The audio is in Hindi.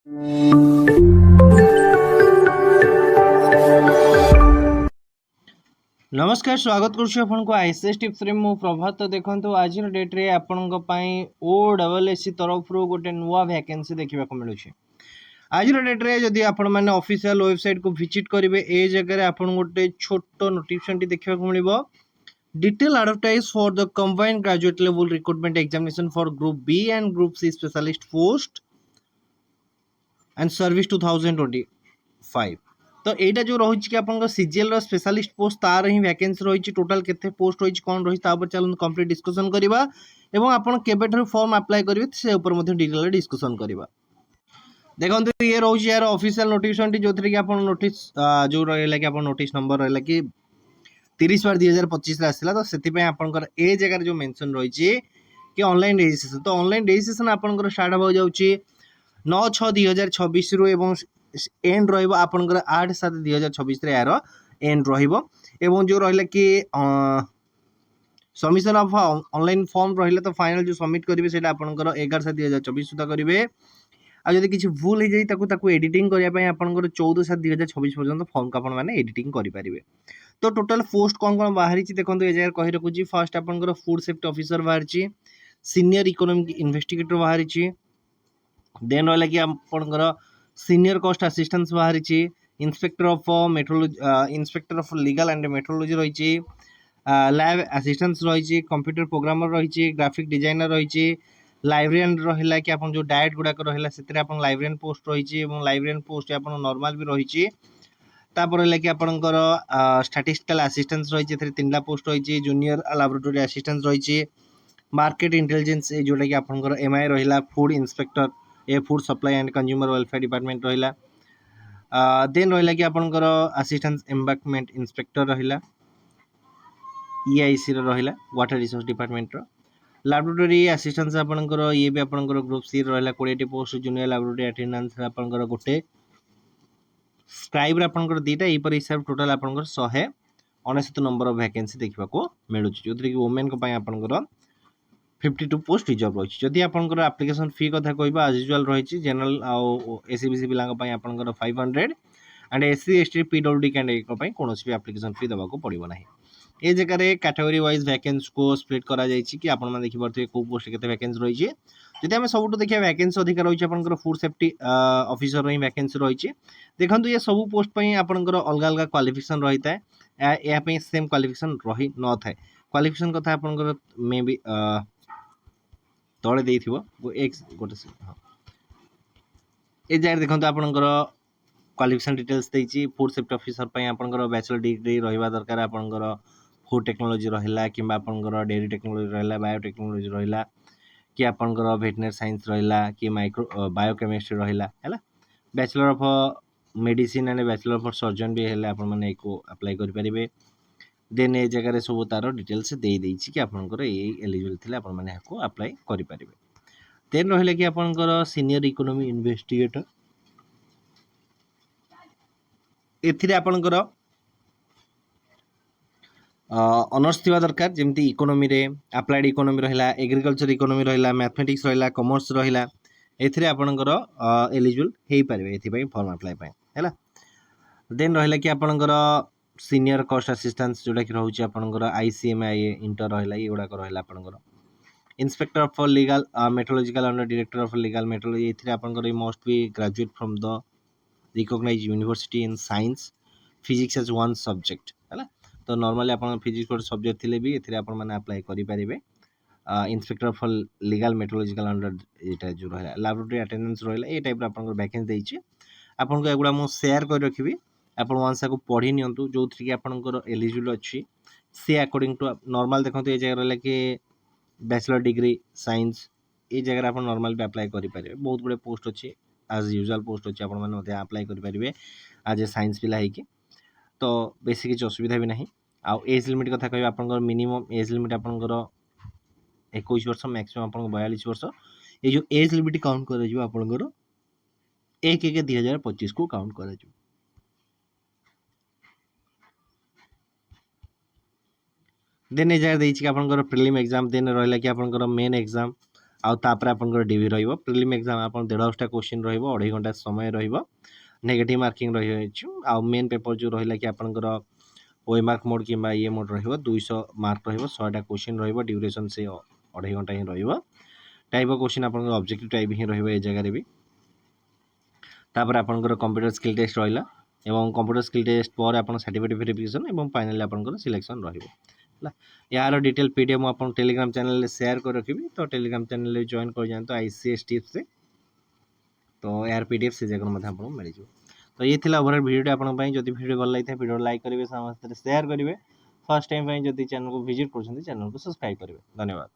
नमस्कार स्वागत करुछु आपनको आईसीएस टिप्स रे मु प्रभात। देखंतु आज डेट रे आपनको पई ओडब्ल्यूएससी तरफ रो गोटे नुवा वैकेंसी देखिबा को मिलुछि। आज डेट रे जदि आपण माने ऑफिशियल वेबसाइट को विजिट करिवे ए जगह रे आपण गोटे छोटो नोटिफिकेशन टी देखिबा को मिलिबो। Detail advertise for the combined graduate level recruitment examination for group B and group C specialist post and service 2025। तो एटा जो रही कि आपन सीजीएल रो स्पेशलिस्ट पोस्ट तार ही वैकेंसी रही टोटल केते पोस्ट रही कोन रही तापर चलन कंप्लीट डिस्कशन करबा एवं आपन केबेठर फॉर्म अप्लाई करिवे से ऊपर मध्ये डिटेल डिस्कशन करबा। देखंतु ये रही यार ऑफिशियल नोटिफिकेशन टी जोथरे कि आपन नोटिस जो रहला कि आपन नोटिस नंबर रहला कि 30/2025 रे आसिला। तो सेति पे आपनकर ए जगह जो मेंशन रही कि ऑनलाइन रजिस्ट्रेशन, तो ऑनलाइन रजिस्ट्रेशन आपनकर स्टार्ट हो जाउची 9/6/2026 रु एवं एंड रहिबो आपनकर 8/7/2026 रे यार एंड रहिबो। एवं जो रहला कि सबमिशन ऑफ ऑनलाइन फॉर्म रहिला तो फाइनल जो सबमिट करिवे सेटा आपनकर 11/7/2024 सुधा करिवे। आ जदि किछि भूल हे जाई ताकू एडिटिंग करिया पय आपनकर 14/7/2026 पर्यंत फॉर्म का आपण माने एडिटिंग करि परिबे। तो टोटल पोस्ट कोन बाहरी छि देखंतु ए जगह कहि रखुची। फर्स्ट आपनकर फूड सेफ्टी ऑफिसर बाहरी छि, सीनियर इकोनॉमिक इन्वेस्टिगेटर बाहरी छि, देन रहला कि आपनकर सीनियर कॉस्ट असिस्टेंस बाहरी छि, inspector of metrology, inspector of legal and metrology रही छि, लैब असिस्टेंस रही छि, कंप्यूटर प्रोग्रामर रही छि, ग्राफिक डिजाइनर रही छि, लाइब्रेरियन रहला कि आपन जो डायट गुडा को रहला सेतरे आपन लाइब्रेरियन पोस्ट रही छि एवं लाइब्रेरियन पोस्ट आपन नॉर्मल भी रही छि। तापर रहला कि आपनकर स्टैटिस्टिकल असिस्टेंस रही छि, एथरे तीनला पोस्ट रही छि, जूनियर लैबोरेटरी असिस्टेंस रही छि, मार्केट इंटेलिजेंस ए जोटा कि आपनकर एमआई रहिला, food inspector A food supply and consumer welfare department रहिला, देन रहिला कि आपनकर असिस्टेंस एम्बाकमेंट इंस्पेक्टर रहिला, ईआईसी रहिला वाटर रिसोर्स डिपार्टमेंट रो, लैबोरेटरी असिस्टेंस आपनकर ये भी आपनकर ग्रुप सी रहिला 20 T post, junior laboratory attendance आपनकर गोटे, स्क्राइब आपनकर दीटा ई पर हिसाब टोटल आपनकर 159 नंबर ऑफ वैकेंसी देखिबा को मिलुची, जोथि कि वुमेन को पय आपनकर 52 पोस्ट रिजर्व रही। जदि आपनकर एप्लिकेशन फी कथा कहबा एज यूजुअल रही जनरल आ एससीबीसी पिला पय आपनकर 500 and SC ST PWD candidate को पय कोनोसी भी एप्लिकेशन फी देबा को पड़िबो नाही। ए जगह रे कैटेगरी वाइज वैकेंसी को स्प्लिट करा जायछि कि आपन माने देखि परथे को पोस्ट केते वैकेंसी रही छि। जदि हम सबुटो देखिया वैकेंसी अधिक रही छि आपनकर फूड सेफ्टी ऑफिसर रही वैकेंसी रही छि। देखंतु ये सब पोस्ट पय आपनकर अलग अलग क्वालिफिकेशन रहिता है, या पय सेम क्वालिफिकेशन रही न थाए। क्वालिफिकेशन कथा आपनकर मे बी तळे देइथिबो एक गोटे ए जाय देखंतु आपनकर क्वालिफिकेशन डिटेल्स देइछि। फूड सेफ्टी ऑफिसर पय आपनकर बैचलर डिग्री रहिबा दरकार, आपनकर फूड टेक्नोलॉजी रहिला किंबा आपनकर डेयरी टेक्नोलॉजी रहिला, बायो टेक्नोलॉजी रहिला कि आपनकर वेटनरी साइंस रहिला कि माइक्रो बायोकेमिस्ट्री रहिला हैला, bachelor of medicine and bachelor of surgeon भी हेले आपन माने एको अप्लाई करि परिबे। देन ए जगह रे सब तारो डिटेल्स देई देइछि कि आपनकर ए एलिजिबल थिले आपन माने एको अप्लाई करि परिबे। देन रहिले कि आपनकर सीनियर इकोनॉमी इन्वेस्टिगेटर, एथिरे आपनकर ऑनर्स थिबा दरकार, जेमति इकोनॉमी रे अप्लाइड इकोनॉमी रहिला, एग्रीकल्चर इकोनॉमी रहिला, मैथमेटिक्स रहिला, कॉमर्स रहिला, एथिरे आपनकर एलिजिबल हेई परिबे एथि पय फॉर्म अप्लाई पय हैला। देन रहिला कि आपनकर सीनियर कॉस्ट असिस्टेंस जोटा कि रहउची आपनकर आईसीएमआई इंटर रहिला, ये गुडा को रहिला आपनकर inspector of legal metrological under director of legal metrology, एथिरे आपनकर must be graduate from the recognized university in science physics as one subject हैला। तो नॉर्मली आपन फिजिक्स गोटे सब्जेक्ट थिले भी एथिरे आपन माने अप्लाई करि परिबे। Inspector of legal metrological under एटा जो रहला, लैबोरेटरी अटेंडेंस रहला, ए टाइप रा आपन वैकेंसी देइछि। आपन को एगुडा मु शेयर कर रखिबी, आपन वंस को पढ़ी नियंतु जोथि कि आपन एलिजिबल अछि से अकॉर्डिंग टू नॉर्मल। देखंतु ए जगह रहला कि बैचलर डिग्री साइंस ए जगह आपन नॉर्मल भी अप्लाई करि परिबे। बहुत गुडे पोस्ट अछि, एज यूजुअल पोस्ट अछि, आपन माने मते अप्लाई करि परिबे एज ए साइंस पिला है कि। तो बेसिक किछ असुविधा भी नहीं। आ एज लिमिट कथा कहबा आपन मिनिमम एज लिमिट आपन 21 वर्ष, मैक्सिमम आपन 42 वर्ष। ये जो एज लिमिट काउंट कर जो आपन 1/1/2025 को काउंट कर जो। देन ए जगह देइछि कि आपन प्रीलिम एग्जाम, देन रहला कि आपन मेन एग्जाम, आउ तापर आपनकर डीवी रहिबो प्रिलिम एग्जाम आपन 1.5टा क्वेश्चन रहिबो 2.5 घंटा समय रहिबो नेगेटिव मार्किंग रहियो आउ मेन पेपर जो रहिला कि आपनकर ओएमआरक मोड किंबा ये मोड रहिबो 200 मार्क रहिबो 100टा क्वेश्चन रहिबो ड्यूरेशन से 2.5 घंटा ही रहिबो टाइप ऑफ क्वेश्चन आपनकर ऑब्जेक्टिव टाइप ही रहिबो ए जगह रे भी तापर आपनकर कंप्यूटर स्किल टेस्ट रहिला एवं कंप्यूटर स्किल टेस्ट पर आपन सर्टिफिकेट वेरिफिकेशन एवं फाइनली आपनकर सिलेक्शन रहिबो यार डिटेल पीडीएफ मु आपन टेलीग्राम चैनल रे शेयर कर रखिबी तो टेलीग्राम चैनल रे जॉइन कर जानतो आईसीएस टिप्स से तो यार पीडीएफ से जगह मध्य आपन मिल जिवो तो ये थिला ओवरऑल वीडियो आपन पई जदि वीडियो भल लागिथा वीडियो लाइक करिवे समस्त शेयर करिवे फर्स्ट टाइम पई जदि चैनल को विजिट करछन्ती चैनल को सब्सक्राइब करिवे धन्यवाद।